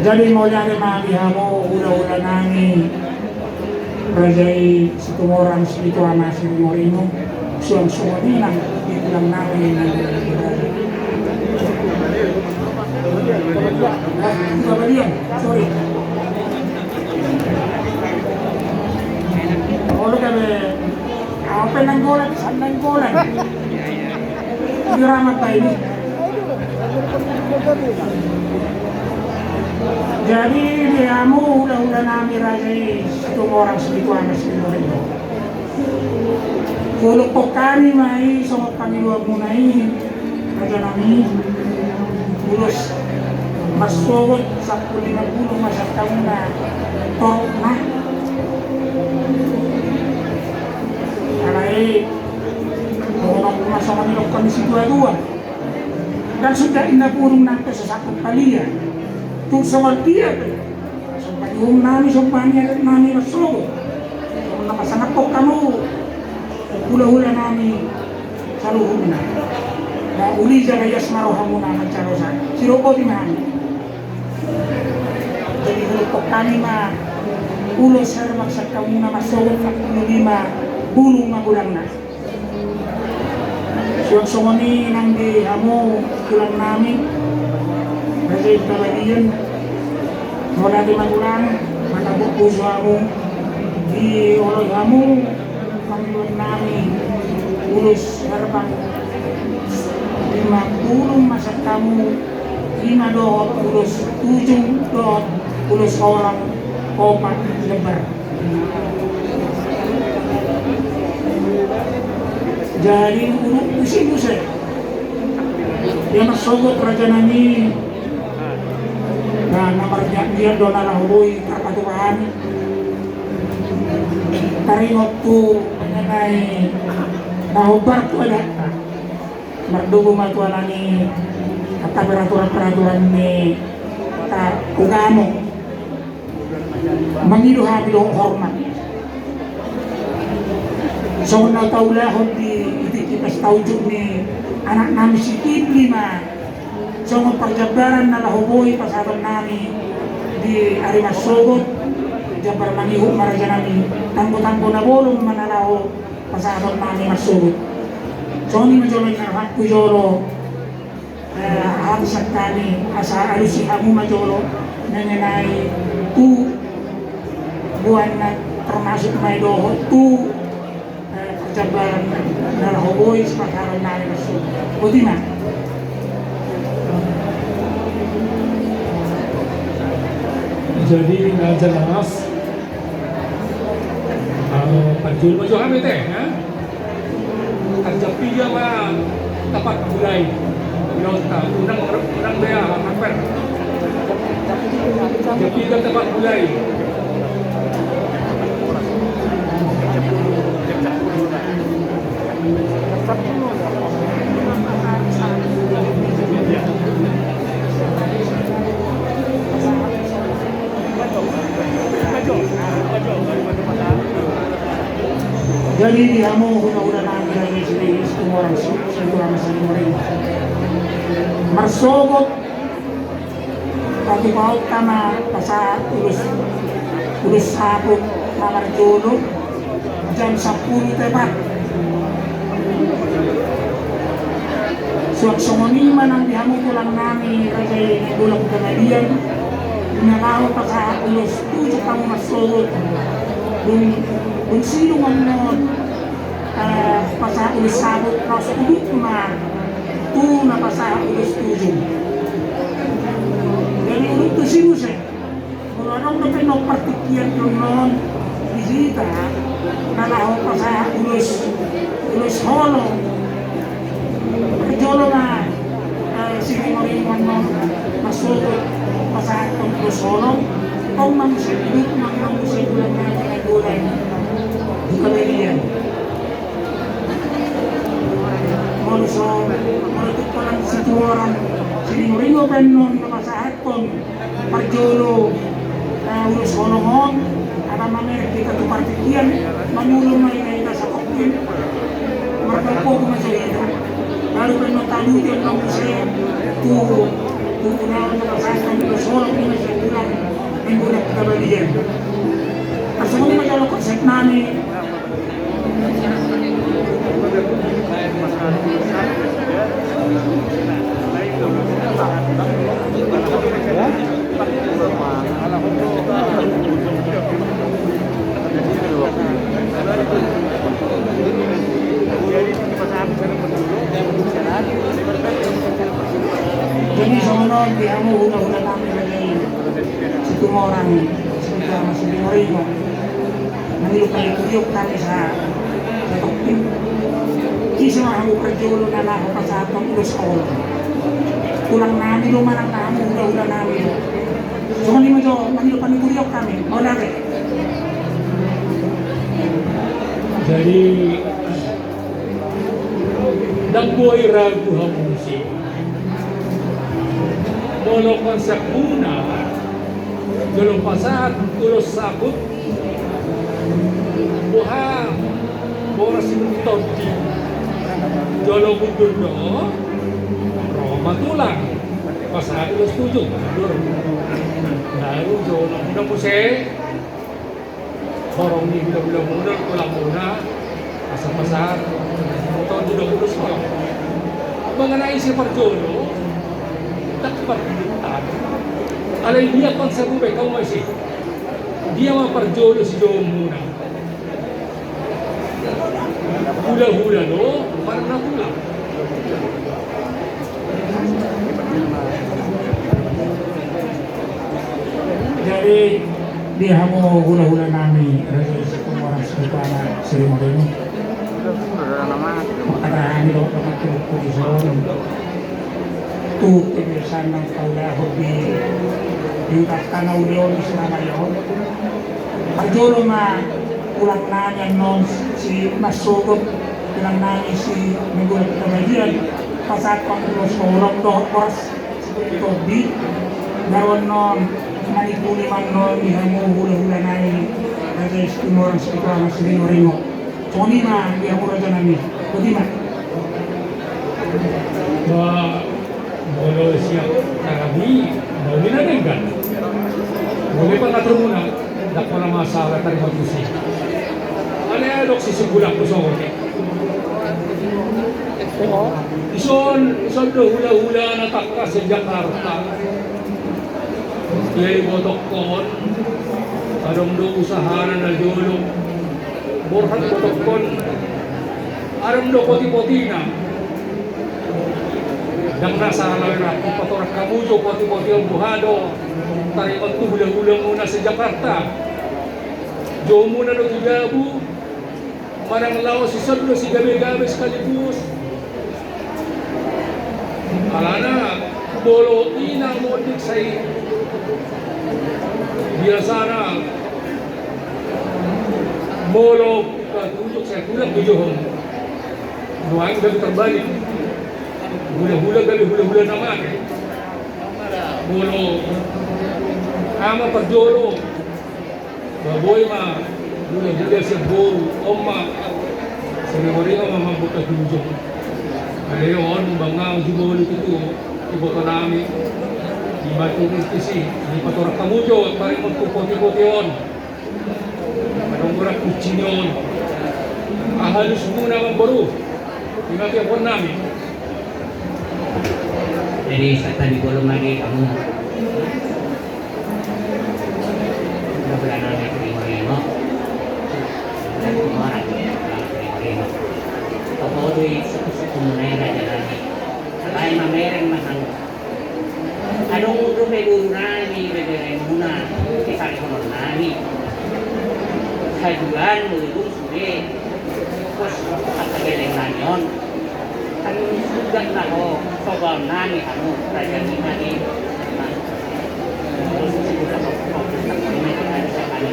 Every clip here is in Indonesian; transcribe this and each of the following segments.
Jadi mau nyari maliha mo ula-ula nani rajai situmorang situ ama si Morino suang-suang nang dibilang namin na Kabalian, sorry. Kalau kami apa nang golan, sandang golan. Hindi ramat tayo ini. Jadi dia mo hula-hula namin rajay itong orang situana sa Moreno. Kulok po kami may sumot pangiluwag mo na raja namin. Ulos masugod sa kulinang bulong masaktaw na torok na. Alay, kung masama nilog kami si Dua-Dua. Dan sudah inapurong natin sa sakong paliyan. Tung sa waltiya, sumpah yung nami, sumpah niya nami masugod. Kung nakasanap po kamo, hula-hula nami sa luhong na. Na uli dyan ay yasmaroha muna ng charosa. Siropo di man. Jadi hulupok kami ma ulo sir magsagkaw muna masugod at lima bulong magulang na. Sungoni nang di amo kulang namin. Kasi kabalian. Wala di magulang. Matabok puso amo. Di oloy amo. Pangluan namin. Ulos harbang. Lima pulong masak kamu. 5 dohot. Ulos 7 dohot. Ulos orang. 4 lebar. Jadi urut pusing-pusing. Dia masogok raja nami. Nah, namarnya dia dona lahului kapatuan. Taringot tu mengenai nahubar tu ada. Merdugu matuan ni kata peraturan-peraturan ni kata ugamo. Mangilu hamilong hormat. So na taulahon di kita setaujuk ni anak nami si Kiblima. So perjabaran na lahuboy pasaban nami di Arimasogod jabar mangihu maraja nami tanggo-tanggo na bolong manalaho pasaban nami masugod. So ni majolo na hakku jolo hatisat kami asa alusi hamu majolo mengenai tu buwan na termasuk may doho tu perjabaran nalahoboy sa pagkaroon namin masugod. Buti na. Jadi nggak jelas penjual baju kami teh ya kerja piga mah tepat mulai yota undang dia hampir kerja piga tepat mulai Jadi dia mau huna-huna namin lagi sini semua orang sa Moreno. Marsogok pati paut kama pasa ulus sapot mamarjolo jam 10 tepat. Suwag-sungoni man ang dihamu tulang namin kay bulang kanalian. Inalaw pa sa ulus 7 kang marsogok. Kung sino man pasa ulis sabot na sa ulit na ito na pasa ulis tujong. Jadi ulit to sino siya. Kung anong na pinopartikyan yung noon bisita na laho pasa ulis holong. Kajolo na sige mo rin mo masukot pasa ulis holong. Kung mamusigit mamusigit lang natin ay gulay kabalian. Also, menutup orang situoran siring-ringo penon napasahat kon parjolo urus holongon ada mamer kita tu partikian mangulong na ina sa kokpin marka po kumasalita lalu penon talutin ng musaya tu Pupunawan matasakang ilusolong ina sa ulang menggunakan kebalian. Asal ini kalau konsep nani jadi soalnya dia mau udah kami lagi situ orang sekitar masih di Morino mengilukan tuyuk kami sa topin kisah aku kerjolo na ako pasatong ulos all kulang namin lumanang kami udah namin so hindi mo jo mengilukan tuyuk kami mau lagi jadi nagbuhay ragu hamusi mono konsep muna dulong pasat ulos sakot buha boras yung todi jolo mundur do Roma tulang pasat ulos tujuh mundur lalu jolo muna muse korong ni bila mundur tulang muna asal pasat tahun 20 mengenai si perjolo tak permintaan alay dia konsep ube kau masih dia mah perjolo si jolo muna hula-hula do warna tulang jadi dia mau hula-hula nami dari orang sekitar Sri Moreno makarahan do pagkakiloko di Solon tu kebiasaan ng kaulah di tanaw leon selama yun pagjulo ma ulang nanya non si Masugot ulang nanya si Menggulat Kebalian pasat panggulo sorok do oras ito di dawan non manipuli man non ihamu hula-hula nanya dari orang sekitar Sri Moreno Tony ma ihamu raja nami Tony ma Bolo siap kami mau dinadengkan boleh pa ngatur muna dako na masalah tadi magusi alok si sebulan ko sa kote ison do hula-hula na takka sa Jakarta iyay botok kon anong do usahanan na jolong borhat botok kon anong do poti-poti na yang nasa halawin ako patorak kamujo poti-poti ang buhado taripan ko hulang-hulang muna sa Jakarta jo muna no Tugabu marang lao si Sodlo si gabi-gabi sekaligus alana bolo ina modik say biasa na bolo katunjuk saya kulang tujuhong nuang gabi terbalik hula-hula gali hula-hula naman bolo ama perjolo baboy ma hula-hula siya boro oma sinimori nga mamambot na hujong ngayon bangang jibolo ito iboto namin di matulog kasi di patorak kamujo parang magpupoti-poti yun anong mura kutsin yun ahalus muna ang baro di matiyapon namin. Jadi tadi belum lagi kamu bulan nanti di Moreno dan orang di Moreno kalau di suku Munera jalan lain mamereng mahal anong rupe nani bedereng muna kita konon nani sajuan mulus sudah terus kata geleng nanyon kan sudah nako soal nani kamu raja nani terus sudah kok ini ada sekali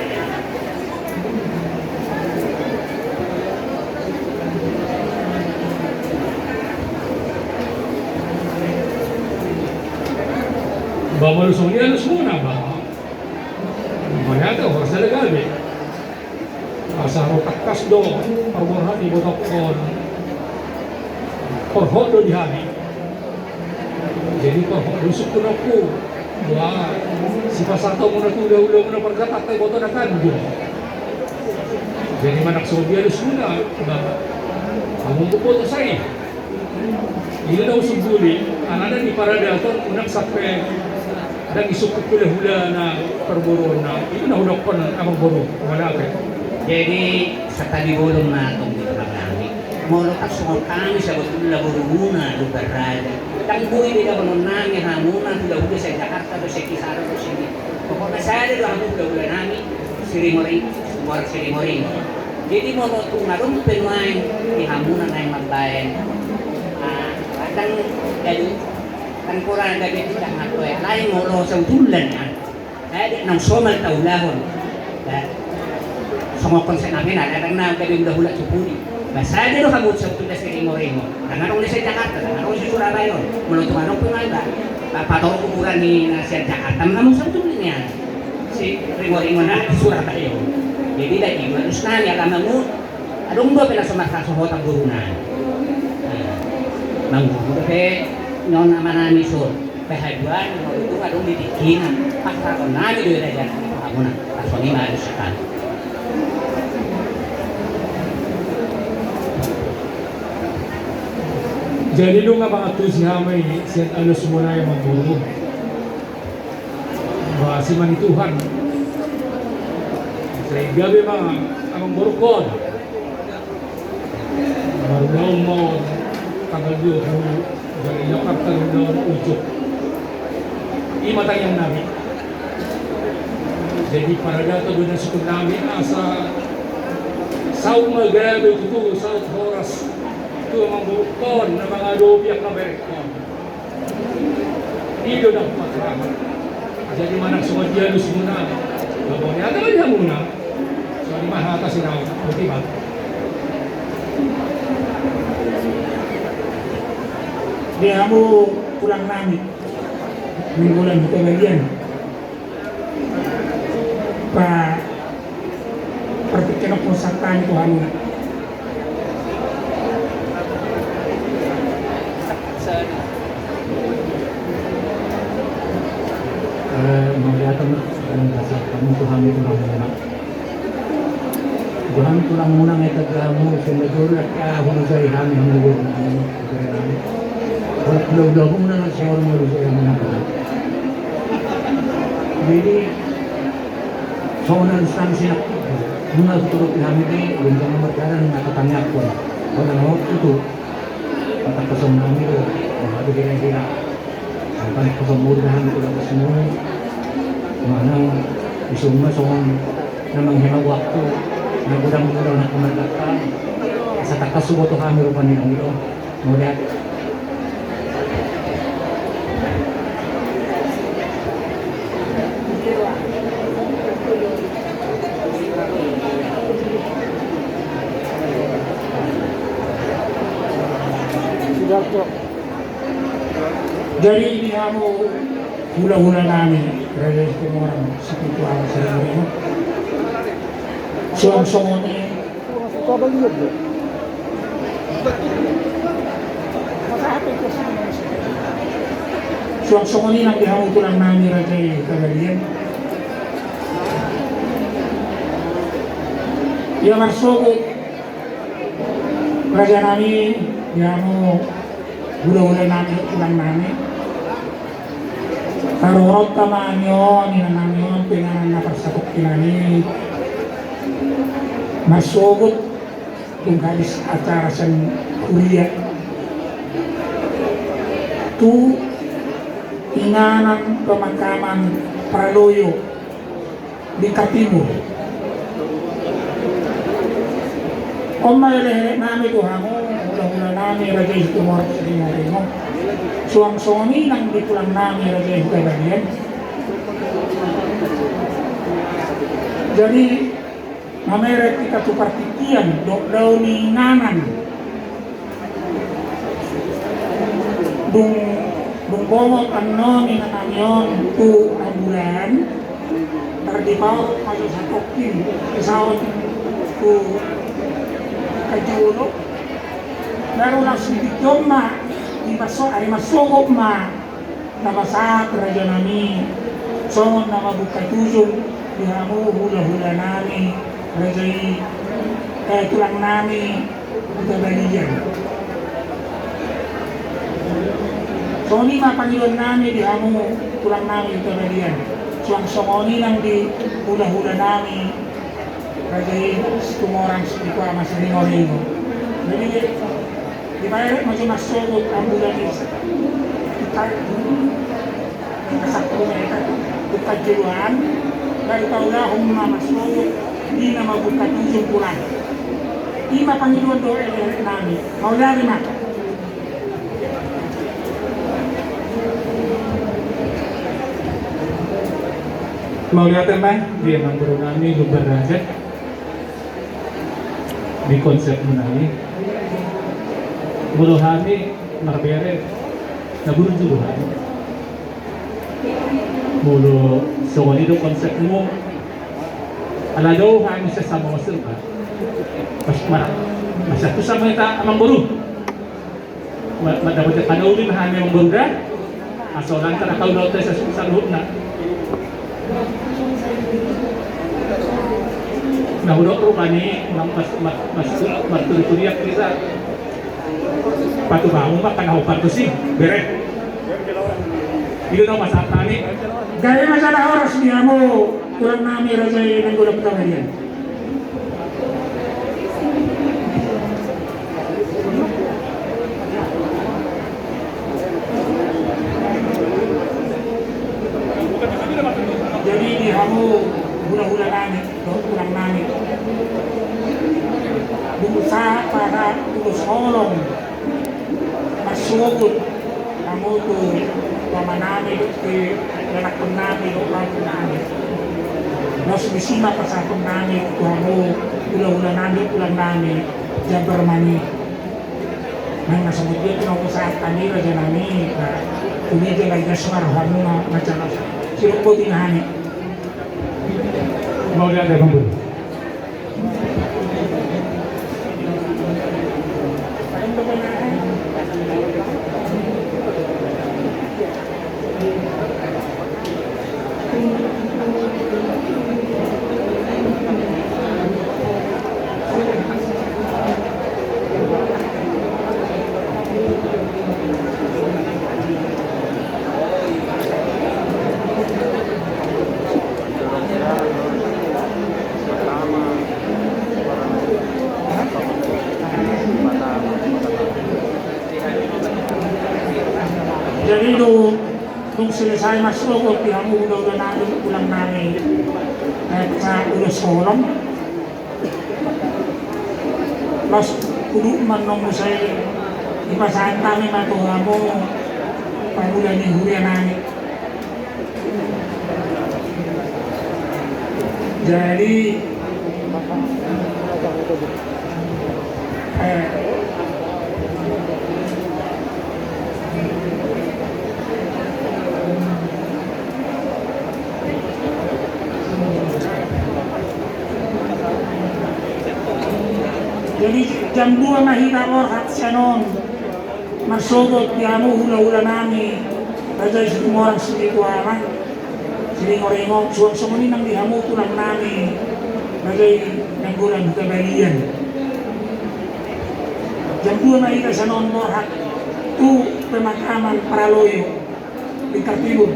Bamalusong niya muna ba? Mayata oras na lagabi. Asaro takkas do, pagmurhan ibotok kon. Porhodo di hari. Jadi kok rusuk ko na po. Wah, si Pasato mo na ulo mo na pagkatatay ko na kanyo. Jadi manak Sobianus muna, diba? Ang po to sa Ini daw suguli, anada ni Paradaton, unang sakpe, dan isukot ko hula na perburuan na, itu na hulok pa ng amang buru, wala ka. Jadi sa talibulong na itong namin, molo kasungol kami sa betul laburo muna, lugar raya. Dang buhay nila ko nung namin hamunan, hula-hula sa Jakarta, do sa Kisara, do sa Hindi. Pagkakasali do ang hula-hula namin, Sirimoring, Suwar Sirimoring. Jadi molo itong narong Pinoy, ihamunan na yung magbayan. Kadang jadi, kan kurang gabi tidak ngakoy. Lain molo sa utulan yan. Kaya di nang somal taulahon. Sumokon sa namin, kadang na gabi dahula supuni. Basta di do kamut sa utulan sa Ringo-Ringo. Nangarong di sa Jakarta, nangarong si Surabaya. Mula tumanong Pinoy ba? Patong kuburan ni sa Jakarta, namang sa utulan yan. Si Ringo-Ringo na di Surabaya. Jadi dahil manus na niya kamamu, adong ba pinasamasasohot ang burunan? Mangguguro pe non amanami sur pahaduan mo itu adong didikinan pasar nani do ila jan amuna asoni mari sekan Jadi lu nga mga tusi hamay, siyan alos muna yung magburu. Si manituhan. Sa gabi mga amang burukod. Marunong mo, tanggal yun, dari Jakarta ng ujuk. Imatang yang namin. Jadi para dato doon na sukod namin sa South Maghreb itu, South Horas itu mga bukon na mga lubiak na berkon. Ido na patraman. Jadi manang Sobianus muna. Babon niya, tagal niya muna. So, di mahata sinaw. Buti ba? Di kamu pulang namin. Minggulan di kebalian. Pertikan pusatan itu hamuna. Melihatkan dalam dasar kamu Tuhan itu muna. Tuhan tulang muna ngay tagamu senador at hunusay kami hunugod na kami kami. Law ko muna siya orang hunusay kami na pala. Jadi soalan instansi na muna tutulog kami kay ganda ng magkaran na katanyak ko. Wala na itu patakasam namin ko. Mahado kaya sampai kesemudahan ko lang semua. Manang isuma soang namang hina waktu na gudang-gudang na kumagatan sa takasubo to kami rupan ni Ongdo mudat Jadi ini kamu hula-hula namin, kaya ito mo orang spiritual sa iyo. Suang-suang ni suang-suang ni nang dihamu tulang namin raja kagalian. Ia masuk raja namin, dihamu hula-hula namin tulang namin. Karorot tamaan yun, inanang yun, pinanang napasakot kinani. Masugot kung kalis acara sa Korea. Tu inanang pemakaman Praloyo di Katimur. Kung may lehe namin ito hamo, hula-hula namin, raja ito mo sa ringo-ringo. Suang-suangi nang ditulang namin raja ito kagalian. Jadi mameret kita tu partikian daw ni nanan dung bomot ano ni nananyon tu bulan terdipaw kayo sa tokin isawat tu kajulo laro lang si Bidom ma di masok ay masogop ma namasahat raja nami songon nama buka tujung dihamu hula-hula nami rajai tulang nami buka balian soni ma pangilon nami dihamu tulang nami buka balian suang songoni lang di hula-hula nami rajai tumorang sikwa masringo-ringo jadi di bayar macam masuk ambulan kita satu mereka buka jiwaan dari tahulah masuk di nama buka tujuh bulan ima panggilan doa dari nami mau lari maka mau lihat teman dia memang guru kami lubar raja di konsep menari bulu kami marbere naburu dulu kami bulu soal itu konsepmu ala daw kami sa sama masurka pas marah masa tu sama kita amang buru dapat kanawin kami amang buru dah asal lang ka nakaunaw tayo sa luhod na nahulog ko kani mas turiyak kita patubangon ba kanahupar ko si bere itu daw masata ni gaya masalah oras dia mo kurang nami raja yang gulap kamarian jadi dihamu hula-hula nami kurang nami berusaha pada tulus holong masukun kamu tuh mama nami di anak nami orang nami nos bisima pasapun nami kamu hula-hula nami pulang nami jabar mani nang nasabut dia tinong saat kami raja nami kumidya lagi nasmar hamu macam siruk po tinahani mau lihat ada bambur jadi nung selesai masuk pihak udah namin pulang namin sa ulos kolom los kudu man nung saya ipasahan kami matuha mo pangulan ni hurian namin jadi jadi jam 2 mahina oras siya noon masugod piano hula-hula nami raja semua orang spiritual silingo-ringo suwang-sumunin ang dihamuto lang nami raja nanggulang kabalian jam 2 mahina siya noon oras tu pemakaman Paraloyo di Kartibon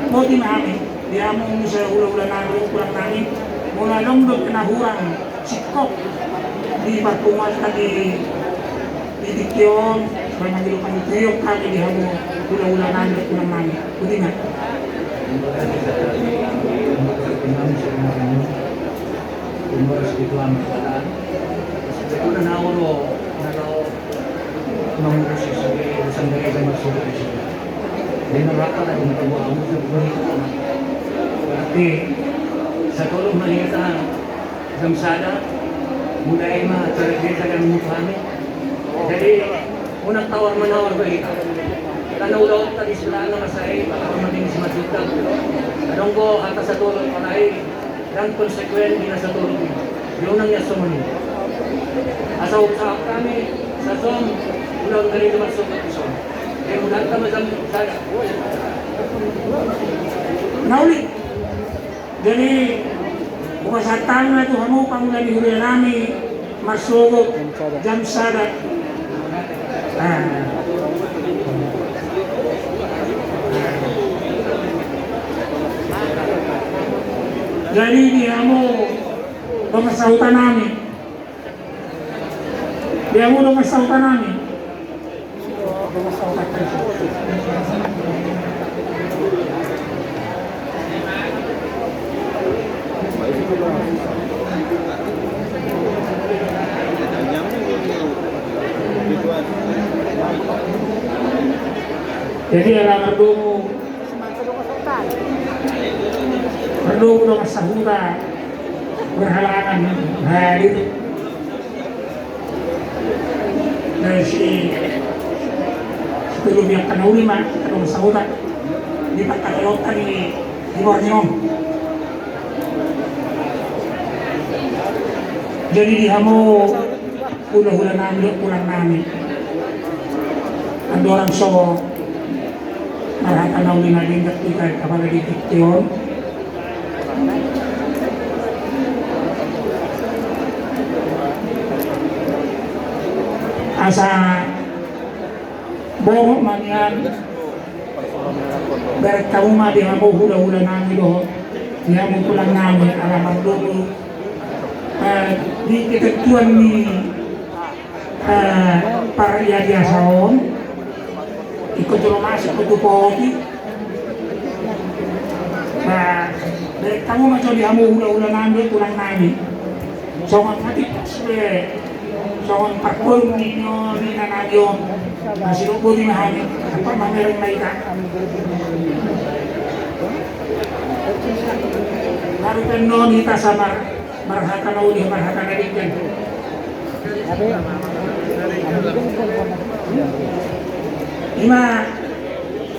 mo di namin dihamu sa hula-hula nami pulang nami mula longdog kinahurang sikop di Patungan di Dikyon supaya manggilupang ituyok kami di hamo hula-hula namin at pulang namin pwede nga Umurus itu amat keadaan itu na nauro mengurus sebagai urusan dari zaman sudah di sini dan neraka lagi mencoba untuk begitu berarti sekolah melihat Zamsada mulai cerita dan mufahami jadi unang tawar-menawar ba ito Kanulot tadi sila na masay pagkamating si Matita anong ko hata sa tulog panay dan konsekwen din sa tulog yun ang niya sumuni asa usap kami sa zon ulang ganito magsukot ison udah sama saya. Nauli. Jadi bukan satang na ito hamo pang nani huli nami masugod jam sada. Jadi dia mo domasautan namin. Dia mo domasautan namin. Jadi alam perlu dong sahuta berhalangan hadir dari si sebelum yang kena ulima kena sahuta di pagkakalotan ni di Borneo. Jadi di hamo hula-hula namin pulang namin ando orang so marahatan na uli natin kita kapag nagtitiktiyon. Asa bohong man yan berat kamu mah di hamo hula-hula namin doon di hamo pulang namin alamat doon di kitiktiyon ni para iya saon ikut dulu masuk ke Dupogi. Nah, dari kamu macam di hamu hula-hula ngambil pulang nani. Songon mati sudah, songon parkul ninyo ni nanagyon. Masih lupa di mahani. Apa mamereng mereka? Lalu penon kita samar marhaka na uli marhaka na din kan. Ima,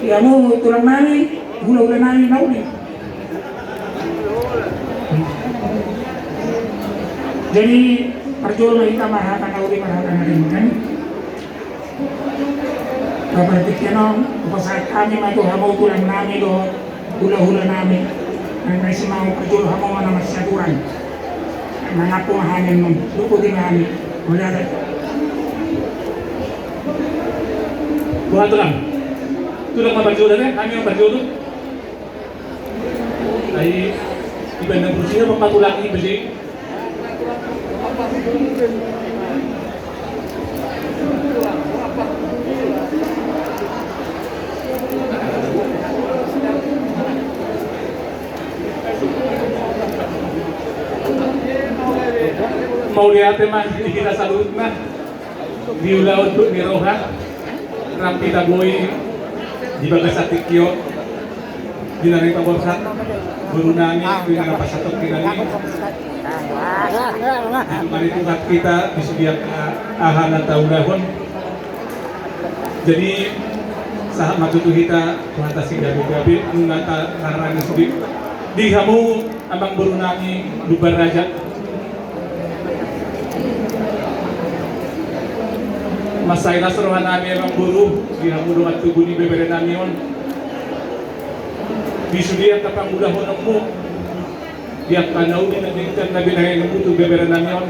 ya mau tulang nani, hula-hula nani nauli. Jadi perjuangan kita marahkan nauli marahkan nani kan. Bapak tikianon, saat kami matu hamau tulang nani do, hula-hula nani. Nanti si mau perjuangan hamau mana masyaturan. Mengaku mahanin nun, lupa di mahani, boleh ada. Buat tulang mabajo na kami ang bajo doon. Ay iba na po siya magpatulang ni Basi. Mau lihat mah hindi kita salut na. Di ulaw ni Roha. Rapi taboy di bagas atikyo di nari paborsak guru nami dengan pasatok kinani mari tukat kita disediak ahanan taunahon. Jadi saat matutu kita kuhatasi gabi-gabi ngata narani sudik di hamu abang guru nami lubar raja masay nasruhan namin ang guru di hamulong at tubo ni bebere namin yun di suliat na pangulahon ang mo di at panaw din ang dintan na binahay ng buto bebere namin yun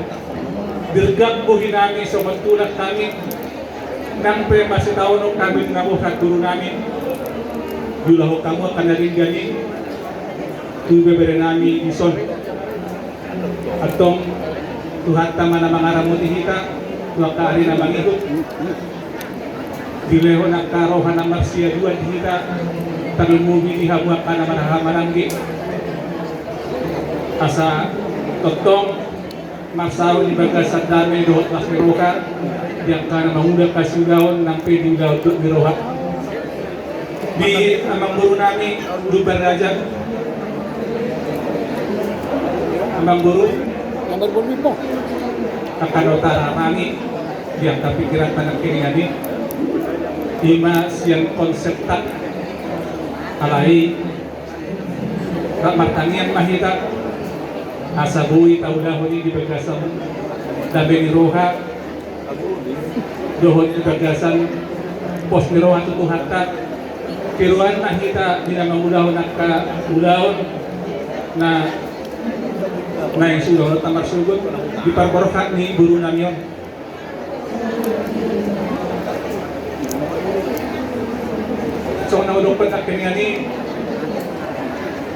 dirgag buhin namin sa magtulak namin nang premasitawon ang kami nga mo sa guru namin yulaho kamo kanarin gani tu bebere namin ison at tong tuhat tama na mga ramon ihita tuwag kaari na mangigot dileho na karohan na marsiya duwan dihita talumuhi ihabuak ka na manahamananggi asa totong marsaro ni bagas sa dami dohot mas miroka yang ka na mahundag kasulawon ng pwedeng gawad miroha di amang guru nami lubar raja amang guru Gambar bumi po. kakanotara nami yang kapikiran tanang kiningani ima siyang konsep tak alai martangian mahita asabuhi taulahoni di bagasan dabe ni roha dohon di bagasan pos niro ato itong hatta kiruan na kita dinamangulaw na ulaw na yung sulo na marsugod di parbarokak ni guru namin. So naulong pa na kanya ni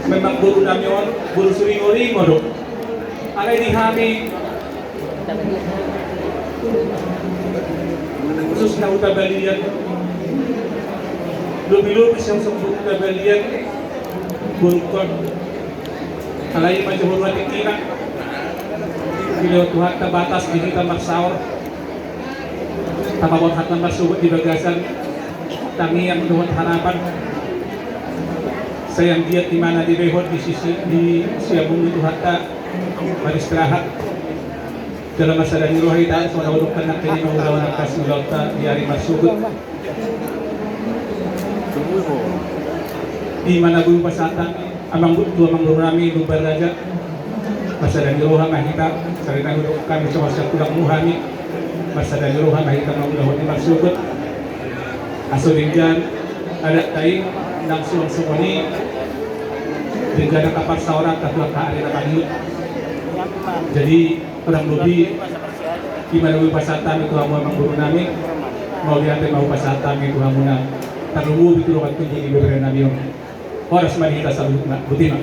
memang guru namin, guru suring-uring mo do. Alay di kami khusus na utabalian lubi-lubis yang sebut utabalian bulkon alay majuhul watikina bila Tuhan terbatas di kita maksaur tapabot hatan masubot di bagasan tangi yang menurut harapan sayang dia di mana di behot di sisi di siabung itu hatta beristirahat dalam masa dari rohi taat suara urukan nak kini mengulawan akas ulauta di hari masubut di mana guru pasatan amang guru rami lubar raja masa dari roha mahita sarina guru kami sama kulang muhami masa dari roha mahita mengulawan di masubut asudinggan ada taing langsung semuni dengan kapal seorang ketua hari ramadhan. Jadi kurang lebih gimana mau pasatan itu kamu memang guru nami mau lihat mau pasatan itu kamu nak terlalu itu waktu jadi beberapa nabi orang semua kita selalu butina.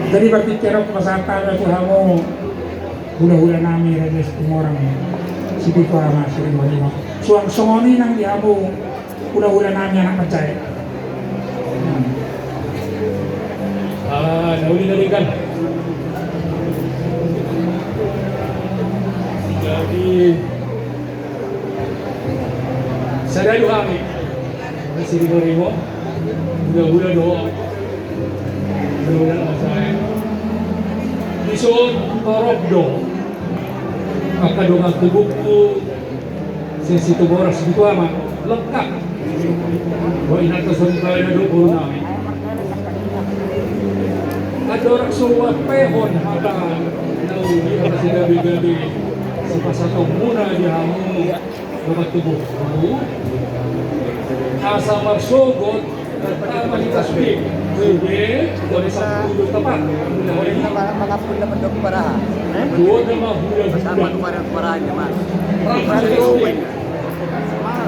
Jadi berpikir pasatan itu kamu hula-hula nami regis orang sipi ko ama sering mo suang songoni nang diamo hula-hula nami anak percaya. Nauli-nalikan. Jadi saya doa ni masih di Borimo hula-hula doa hula-hula saya isuon torok do kakadungan tubuhku sensitu boras itu ama lengkap bahwa inata sangkala na doon namin ada orang suwat pehon maka nauli ang kasi gabi-gabi sa pasatong muna dihamu dapat tubuhku asa marsugot pertama ditasbih Jadi, boleh satu tepat. Mga pula mandok para. Dua nama bulan Sama kemarin paranya mas.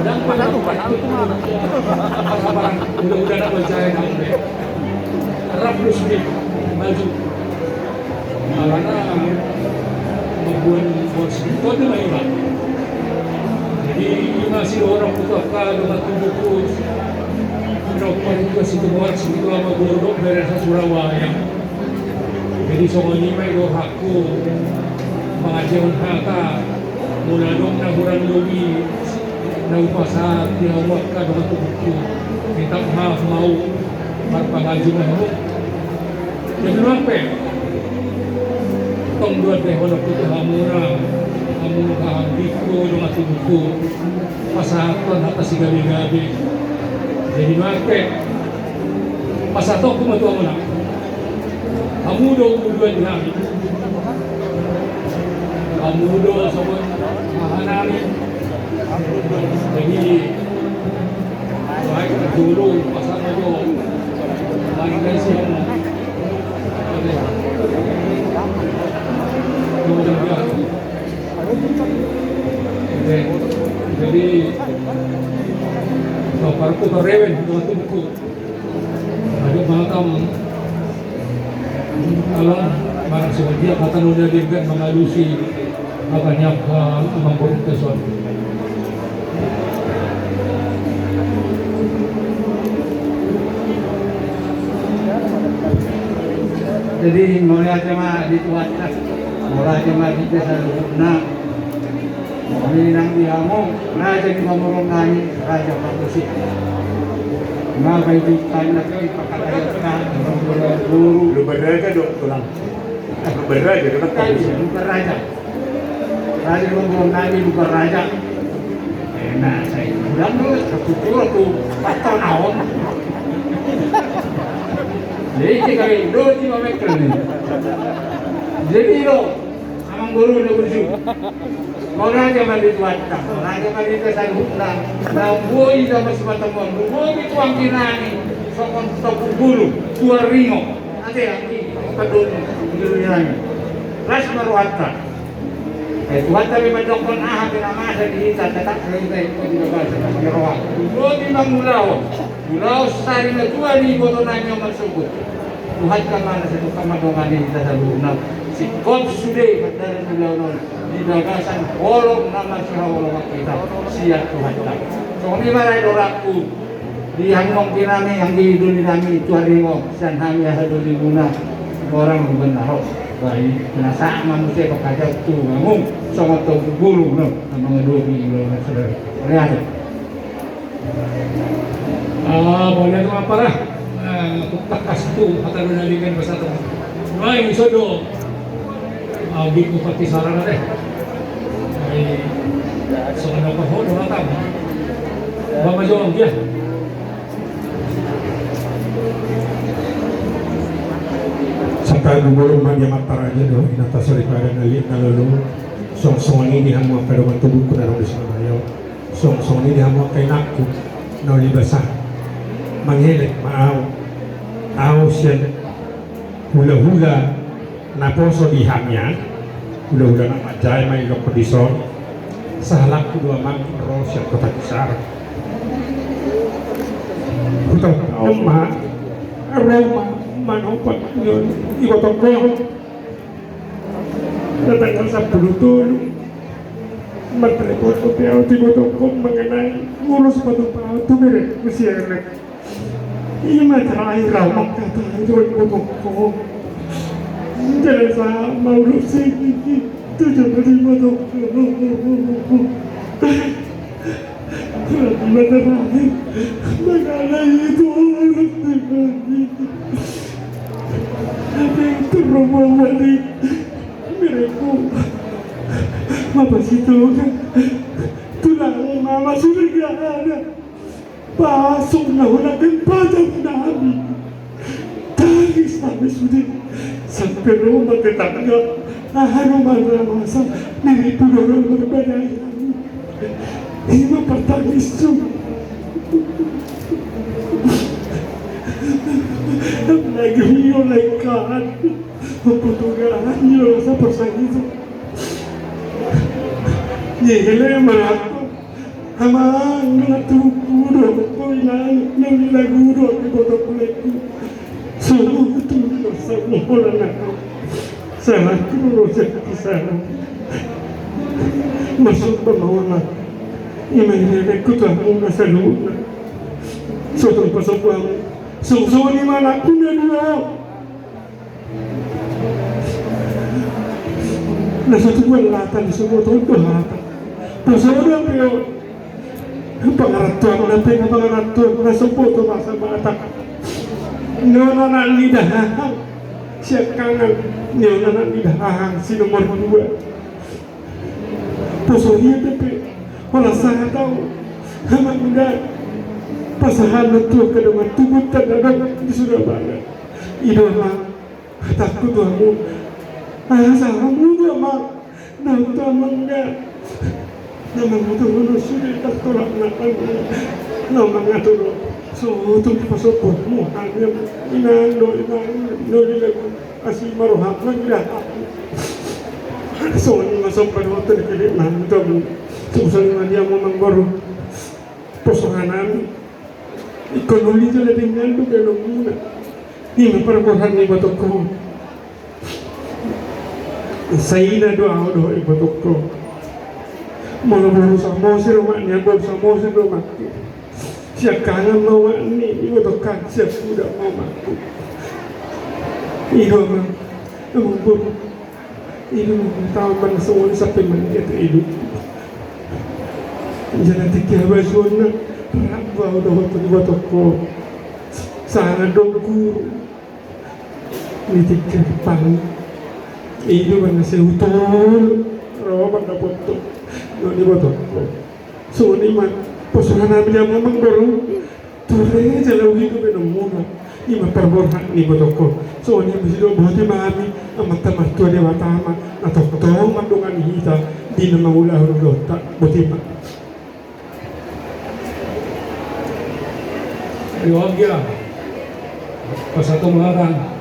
Dan pada tu mudah-mudahan apa percaya kamu. Arab Muslim maju. Karena membuat itu tu mahal. Jadi masih orang putuskan dengan tubuhku. Pinakupan ko si Tumuat si Ito ang magurudok meron sa Surabaya. Jadi songonyi may dohak ko mga jawon haka mula doon na hurang lugi na upasa tinawag ka doon tubog ko. Kita mau magpangajuman mo. Jadi naman pe itong doon na hulog ko hamura hamura kahambik ko doon tubog ko pasahatan hata si gabi-gabi. Jadi maka pas atau aku matu amuna, kamu do kemudian dinami, kamu do sobat mahanami, jadi baik dulu pasal itu lagi kasih jadi para ko karewen mga tubuko ada makam alam marang si Wadia katanong na din mga lusi makanyak amang boritason Jadi mulai cuma dituatkan, mulai cuma kita selalu na. Kami nang diamo, raja di pamorong nani, raja patusik. Mga kaibigan na kayo, ipakatayat ka, guru. Luberaja dok tulang. Luberaja dapat Kayo, kayu. lupa raja. Raja di pamorong nani, lupa raja. Enak saya. Ulang dulu, ketujuh aku patah naon. Jadi kali itu cuma mekel nih. Jadi lo, amang guru udah bersih. Orang aja mandi tuatang, orang aja mandi kesan hutan. Nah, boi sama sebatang boi itu ang kinani. Sokon topuk guru, tua ringo. Nanti kadun dulunya. Ras maruata. Tuhan tapi mendokon pinamasa di kita tetap selesai itu juga bahasa Jawa. Boi bang mulau sari na tua ni botonannya masuk. Tuhan kamana sa kamadongan ni kita sa luna. Si God sudah dari mulau di dagasan holong nama siya holong kita siya Tuhan tak. So ni maray doraku di hangong kinami ang diiduli namin ito haringo san hami haduli muna orang benar. Baik penasaan manusia pagkajal itu ngomong sama tau guru no ang mga dua minggu na saudara. Lihat. Boleh itu apa lah? Takas tu atau nalikan bahasa tu. Baik sodo. Abi ko pati sarana deh. Ay so ano pa ho do atam. Ba majong dia. Saka gumulong man yung mataraja do inatasari para nalit na lolo song ini hamo pero matubog ko na rin sa mayo song ini hamo kay naku na libasa manghilit maaw siya hula-hula na poso di hamya hula-hula na majay may lokodison sa halak ko dua mang ro siya katakisar kutang taon aroma manopat yun ikotong ko natanggal sa pulutulong magtelepon ko piyaw tikotong ko mengenai ngurus patupao tumirik masiyarek ima terakhir raw magkatahay doon ikotong ko jalan sa maulusin itu jangan ikotong ko Lima terakhir mengenai itu harus dibagi ada yang terumah balik mereka apa situ kan tulang mama sudah gak ada pasok na hulagan padang namin tangis namin sudah sampai rumah tetangga haruman ramasa mereka dorong berbadaya Ima pertangis tu lagi lekat membutuhkan rasa persang itu nyele merato ama ngatu guru ko ilang nila guru di botok kuleku semua itu semua orang sangat guru sekisah masuk pemawala Imagine ko ta mo na sa luna. So itong pasapang suso ni mana ko na niya. Nasa tuwan latan sa motor ko hata. Pasawala pero pangarato ako na pangarato nasa poto masa bata. No na lidahan. Siya kangan niyo na lidahan si nomor 2. Pasawala pero wala saya tahu hama muda pasahan itu kedua tubuh terdapat di Surabaya idola takut kamu ayah muda mak nonton mangga nama muda sudah tak tolak nakan nama ngatur so tu pasopor mu hanya ino lagu asih marohak lagi dah so ini masuk pada waktu dekat nanti Susan dia memang baru persoalan ekonomi itu lebih ngantuk kalau muna ini perbuatan ni batokko saya doa batokko mau berusaha mau sih rumah ni aku berusaha mau sih rumah siap kanan mau ni batokkan siap sudah mau mati ini memang baru ini tahu mana semua sampai mana itu hidup Jangan tiga basuna, rabau dah waktu toko, sangat dongku, ni tiga pang, itu mana seutol, rawa pada foto, ni toko, so ni mat Pasahan namin yang mamang baru. Tulay jalaw hidup ng muna. Ima perborhan ni botoko. So ni misido bahati mami amat tamat tua dewa tama atau ketong mandungan hita di nama ulah hurudota botima. Yogia. Pas satu melarang.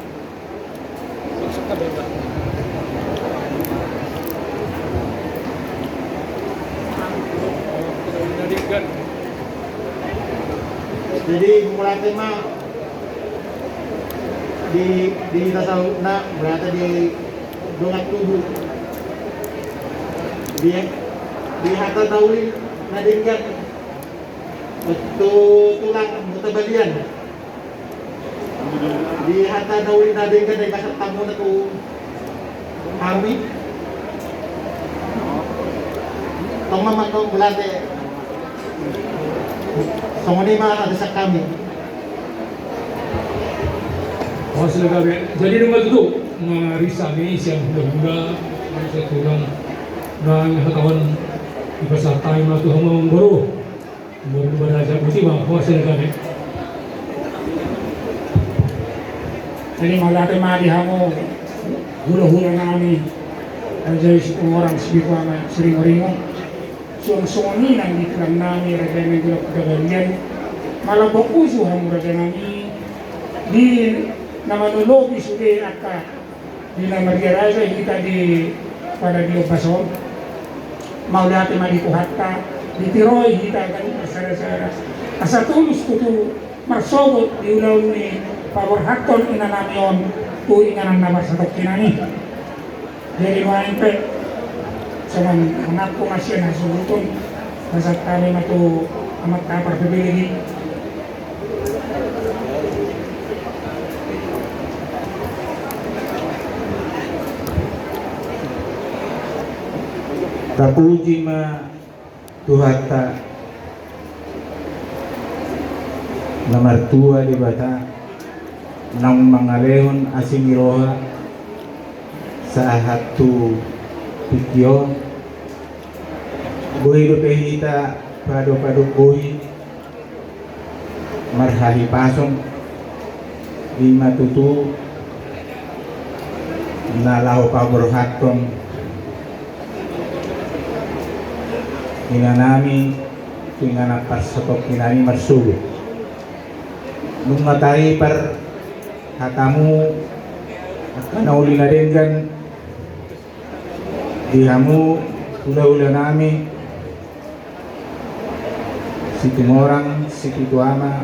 Jadi mulai tema di tasawuf na berarti di dongat tubuh di hatta tauli nadingkan tulang mutabalian di hatta tauli nadingkan dari kasar tamu na tu kami tong mamang tong belante Songoni mah ada sak kami. Oh sila gabi. Jadi naman ito, mga risa ni siyang hunda sa tulang ng katawan ibasa tayo na ito hamang guru. Muro ba na siya buti ba? Oh sila gabi. Jadi malate maliha mo hula-hula namin aja orang sebiku ama sering ringo suang-suangin ang dikram namin ragay ng gulap kagalian malah bakuso ang ragay namin di namanulogi sude akka di na magyaraza kita di pada di obason maulate malikuhatta di tiroy kita kan bersara-sara asa tulus kutu marsobot di ulaw ni pabor hakton inanamion tu inganan nabar sa kinani jadi main pe saman anak ko masih na subuton nasa tali na to amat kapar pebili Tapuji ma Tuhata nomor 2 di bata nang mangalehon asimiroha sa hatu pikyo buhi dupehita pado buhi marhahi pasong lima tutu nalahu paborhaton inanami tinganak parsokok inani marsugo nung matay par hatamu kanauli na din kan dihamu ula-ula nami si Timorang, si Tituama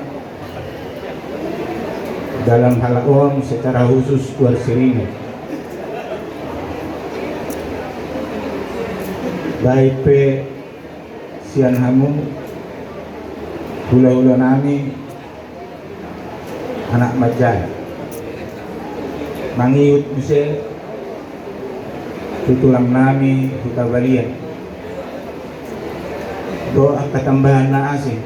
dalam halaon secara khusus Guarsirino baik pe sian hamu hula-hula nami anak majan mangiut bisa tutulang nami kita balian doa ketambahan na asin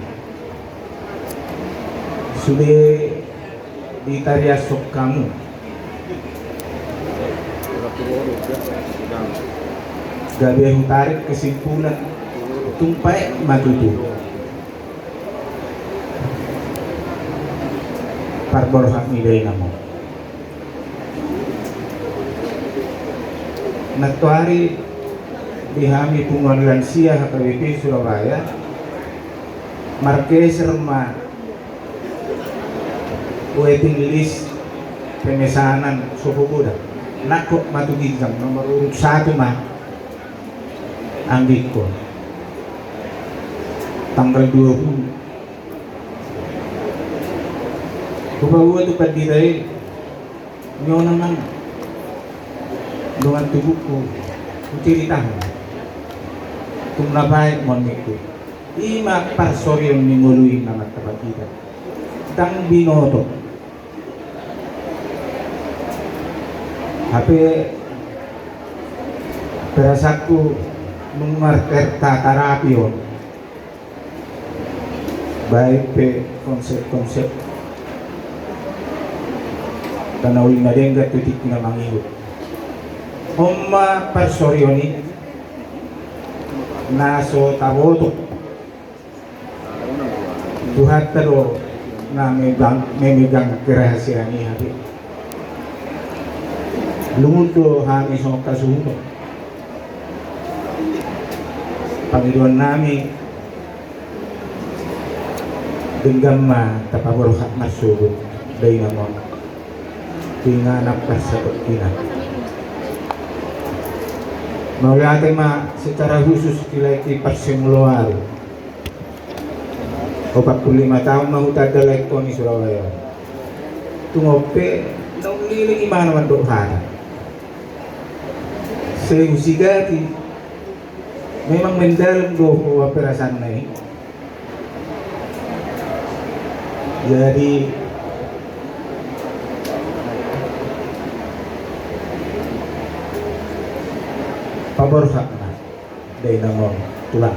sudah ditariasok kamu gabi yang tarik kesimpulan tumpai matutu parbor hak nilai namo natuari dihami punguan lansia HKBP Surabaya Marqueser ma waiting list pemesanan suku kuda nakok matugigam nomor urut 1 mah anggit ko tanggal 20 kubawa tu padiray nyo naman dengan tubuhku ceritakan kung nabaik moniku ima parsoryon ni nguluin nama tempat kita tang binoto HP perasaku mengarter tatarapion baik pe konsep-konsep tanawin na din titik na mangihot Oma parsoryoni naso taboto Tuhan tero na memegang kerahasiaan ini hari. Lumundo kami sa kasuhuno. Panginoon namin, genggam tapaburuhat masugod day namon. Tinganap ka sa pagkina. Mauliatin secara khusus kilay ipagsimuluar. O 45 tahun mahutad dalay ko ni Surabaya. Tungope, nauliling ima naman doon. Sa usigati, memang mendalam doon perasaan na Jadi paborhak na day namon tulang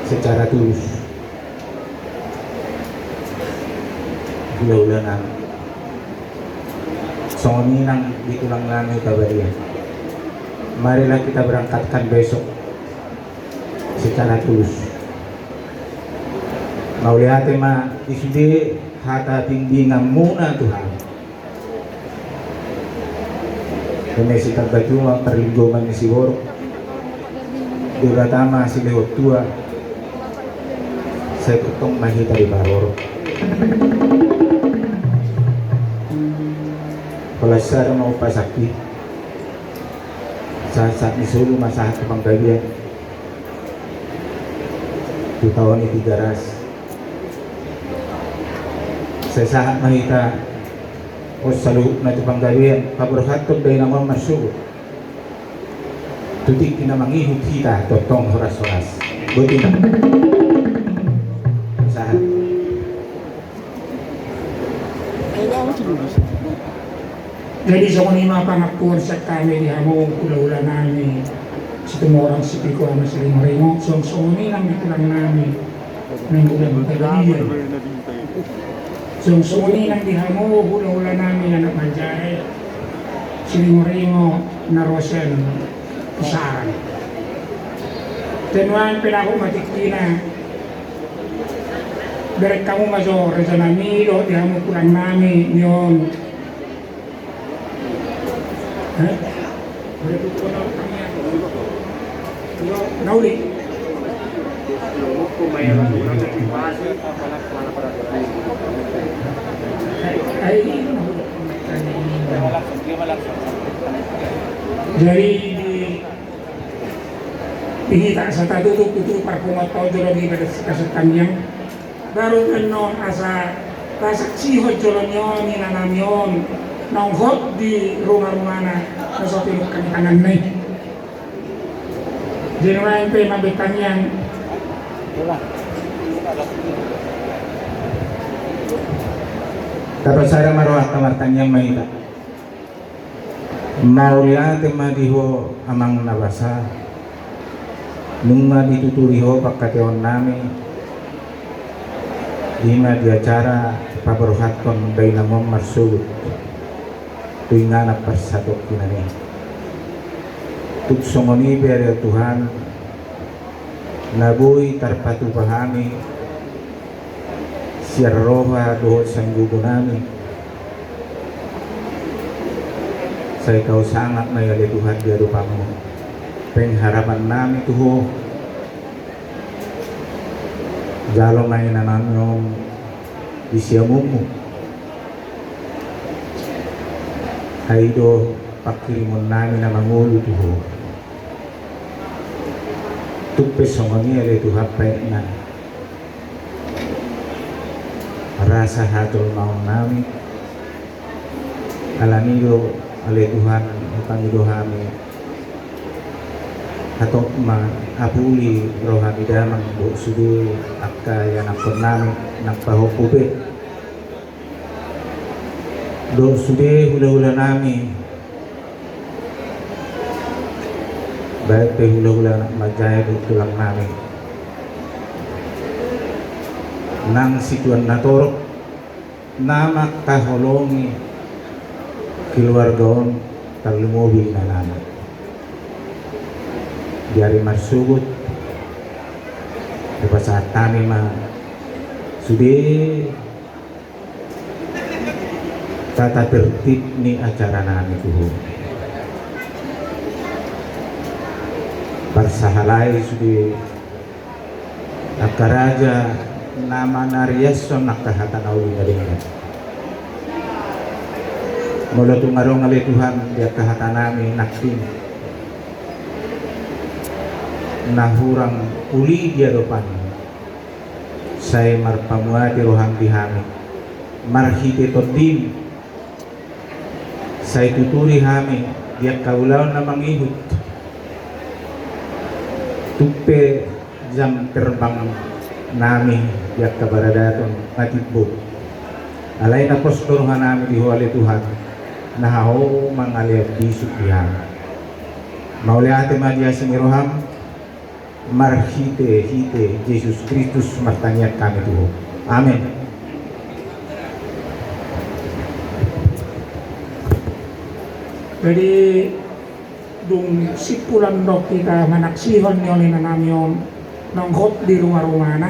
secara tulus gula-ulanan songinang ditulang namin kabarian. Marilah kita berangkatkan besok secara tulus. Maulihatin isudi hata bimbingan muna Tuhan. Kami si tagbajuma perlinggoman ni si Borok. Di batama si Lehot tua. Saya tutong mahita di Baroro. Kalau saya mau pasaki, saat disuruh masahat ke panggabian. 2 tahun ini 3 ras. Saya sahat mahita. O saluhut na ito panggabian, paborhatog day naman masugod. Tutik kinamangihut kita, totong horas-horas. Buti na. Sahat. Jadi sa kanina pangakuan sa kami di hamong kula-ula namin si tumorang si Pico ama si Ringo. So kanina lang namin ng ulang tagaliyan. So kanina di hamo hula-hula namin anak manjay si Ringo na Rosel Pusaran. Tenuan pinako matikina. Berek kamu maso resanamilo di hamo kulang namin yon. Nauli. Jadi dihita sa tatutup-tutup parkumat tao lagi pada kasatanyang baru penon asa sihot jolon yon ninanam yon nonghot di rumah-rumah na sa pinukang tangan na Jenuan pe mabitanyang Tapos saya maruah kamartanyang mahita. Mauliate madiho amang nabasa. Nung dituturiho pagkateon namin. Ima di acara paborhat kon day namong marsugod. Tuwing nga nagpasatok kinani. Tugsongoni beri Tuhan nabuhi tarpatupahami siyarroha dohot sanggugo namin sa ikaw sangat na yali Tuhan di arupamu pengharapan namin tuho jalo may nananyong isyamumu Aido pakirimun namin na mangulo tuho. Tukpe songoni ale Tuhan pek na. Rasa hatul maun namin. Alanido ale Tuhan pangido kami. Atok ma apuli rohani damang bu sudi akaya nakon namin nagpahopube. Do sudah hula-hula nami baik pe hula-hula nak majaya do tulang nami nang situan natorok nama kaholongi keluargaon talumobil na nana diari marsugod Lepas saat kami mah sudah tata tertib ni acara nami tuh. Parsahalai sudah akaraja nama nariason nakahatan auli ngalingan. Mula tungarong ngali Tuhan dia kahatan nami naktin. Nahurang uli dia depan. Saya marpamuati rohang dihami. Marhite todim. Saya tuturi hami dia kaulaw na mangihut. Tupe jam terbang nami dia kabaradaton matibbo. Alay na postoruhan nami dihuali Tuhan nahaw mangaliyat bisuk dihan. Mauli ate madia simiroham marhite hite Yesus Kristus martanyat kami Tuhan. Amin. Jadi dung sipulan dok kita manaksihon ni na namyon nonghot di rumah-rumah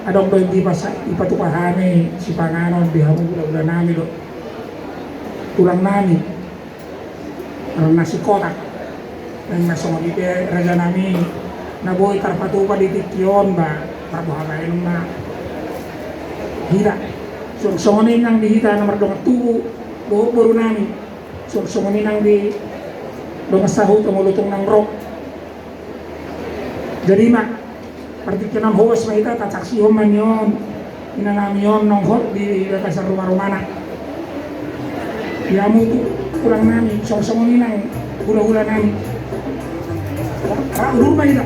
adong do di basa ipatukahani si panganon di hamula nami do tulang nami nasi kotak yang nasong di raja nami naboy tarpatupa di tikyon ba parbuhagain na hira so songonin nang dihita nomor dong tubo baru nami so songonin nang di dong sahut tumulutong ng rock jadi mak partikin ng huwas mahita tatsaksihon man yun inanami yun ng hot di sa rumah-rumah na yamu tu kurang nami songonin nang hula-hula nami rumah mahita